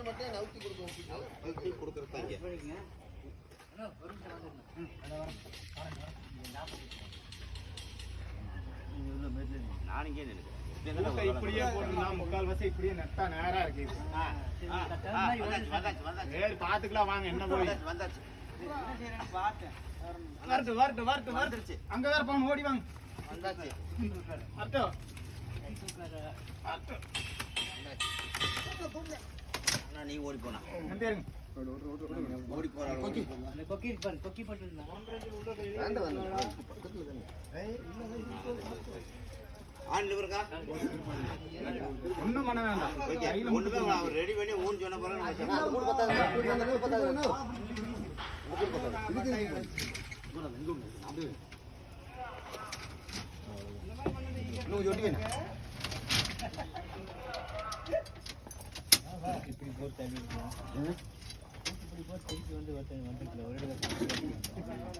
மட்டும் நவுத்தி கொடுக்குறதாங்க. நானும் இங்கே நினைக்கிறேன் இப்படியே போட்டுனா முக்கால் வசதி இப்படியே நெட்டா நேரா இருக்கு. சரி பாத்துக்கலாம் வாங்க. என்ன போய் வந்தாச்சு. வரட்டு அங்க வேற போன ஓடி வாங்க. வந்தாச்சு. நீ ஓடி போனா ஓடி போற கொக்கி ஆன்ல இருக்கா ஒண்ணும் பண்ண வேண்டாம். ஒண்ணுமே அவர் ரெடி பண்ணி ஊன் சொன்ன பிறகு இப்படி போர் தண்ணி இப்படி போர் திருப்பி வந்து வந்துக்கல ஒரு இடத்துல